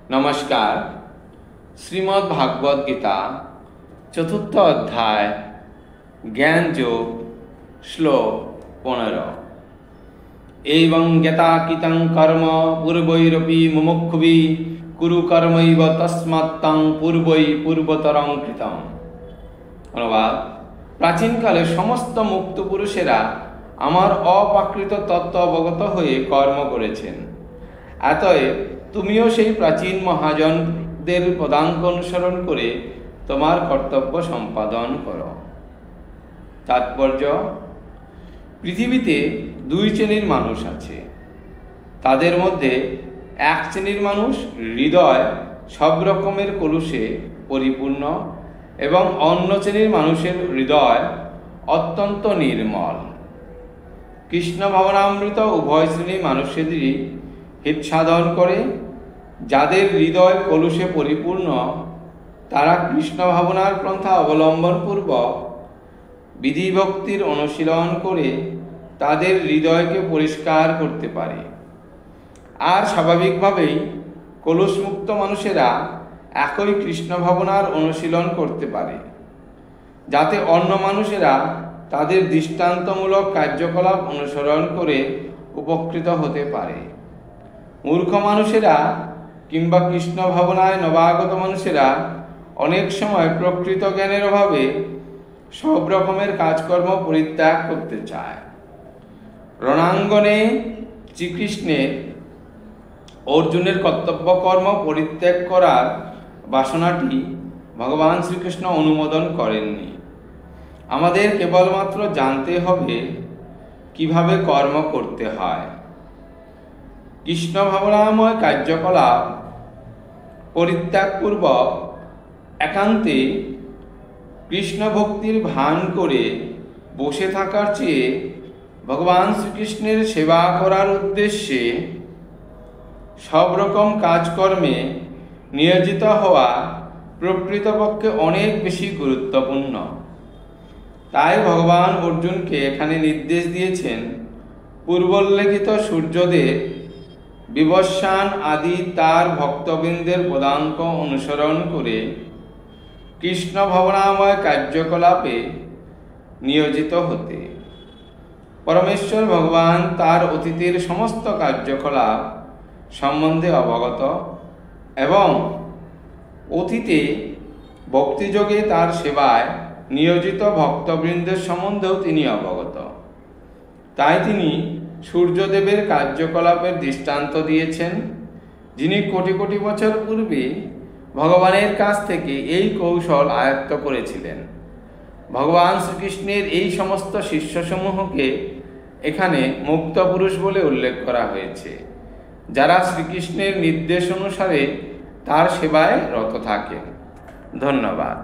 नमस्कार। श्रीमद् भागवत गीता चतुर्थ अध्याय ज्ञान योग श्लोक 15। एवं ज्ञाताकितं कर्म पूर्वैरपि मुमुक्षुभिः कुरु कर्मैव तस्मात्तं पूर्वै पूर्वतरं कृतम्। অনুবাদ: প্রাচীনকালে সমস্ত মুক্ত পুরুষেরা আমার অপ্রাকৃত তত্ত্ব অবগত হয়ে কর্ম করেছেন, অতএব তুমিও সেই প্রাচীন মহাজনদের পদাঙ্ক অনুসরণ করে তোমার কর্তব্য সম্পাদন করো। তাৎপর্য: পৃথিবীতে দুই শ্রেণীর মানুষ আছে। তাদের মধ্যে এক শ্রেণীর মানুষ হৃদয় সব রকমের কলুষে পরিপূর্ণ এবং অন্য শ্রেণীর মানুষের হৃদয় অত্যন্ত নির্মল। কৃষ্ণ ভাবনামৃত উভয় শ্রেণীর মানুষেরই হিত সাধন করে। যাদের হৃদয় কলুষে পরিপূর্ণ তারা কৃষ্ণ ভাবনার পন্থা অবলম্বনপূর্বক বিধিভক্তির অনুশীলন করে তাদের হৃদয়কে পরিষ্কার করতে পারে। আর স্বাভাবিকভাবেই কলুষমুক্ত মানুষেরা একই কৃষ্ণ ভাবনার অনুশীলন করতে পারে, যাতে অন্য মানুষেরা তাদের দৃষ্টান্তমূলক কার্যকলাপ অনুসরণ করে উপকৃত হতে পারে। মূর্খ মানুষেরা কিংবা কৃষ্ণ ভাবনায় নবাগত মানুষেরা অনেক সময় প্রকৃত জ্ঞানের অভাবে সব রকমের কাজকর্ম পরিত্যাগ করতে চায়। রণাঙ্গনে শ্রীকৃষ্ণের অর্জুনের কর্তব্য কর্ম পরিত্যাগ করার বাসনাটি ভগবান শ্রীকৃষ্ণ অনুমোদন করেননি। আমাদের কেবলমাত্র জানতে হবে কিভাবে কর্ম করতে হয়। কৃষ্ণ ভাবনাময় কার্যকলাপ পরিত্যাগপূর্বক একান্তে কৃষ্ণ ভক্তির ভান করে বসে থাকার চেয়ে ভগবান শ্রীকৃষ্ণের সেবা করার উদ্দেশ্যে সব রকম কাজকর্মে নিয়োজিত হওয়া প্রকৃতপক্ষে অনেক বেশি গুরুত্বপূর্ণ। তাই ভগবান অর্জুনকে এখানে নির্দেশ দিয়েছেন পূর্বোল্লেখিত সূর্যদেব বিবস্বান আদি তার ভক্তবৃন্দের পদাঙ্ক অনুসরণ করে কৃষ্ণ ভাবনাময় কার্যকলাপে নিয়োজিত হতে। পরমেশ্বর ভগবান তার অতীতের সমস্ত কার্যকলাপ সম্বন্ধে অবগত এবং অতীতে ভক্তিযোগে তার সেবায় নিয়োজিত ভক্তবৃন্দের সম্বন্ধেও তিনি অবগত। তাই তিনি সূর্যদেবের কার্যকলাপের দৃষ্টান্ত দিয়েছেন, যিনি কোটি কোটি বছর পূর্বে ভগবানের কাছ থেকে এই কৌশল আয়ত্ত করেছিলেন। ভগবান শ্রীকৃষ্ণের এই সমস্ত শিষ্যসমূহকে এখানে মুক্ত পুরুষ বলে উল্লেখ করা হয়েছে, যারা শ্রীকৃষ্ণের নির্দেশ অনুসারে তার সেবায় রত থাকেন। ধন্যবাদ।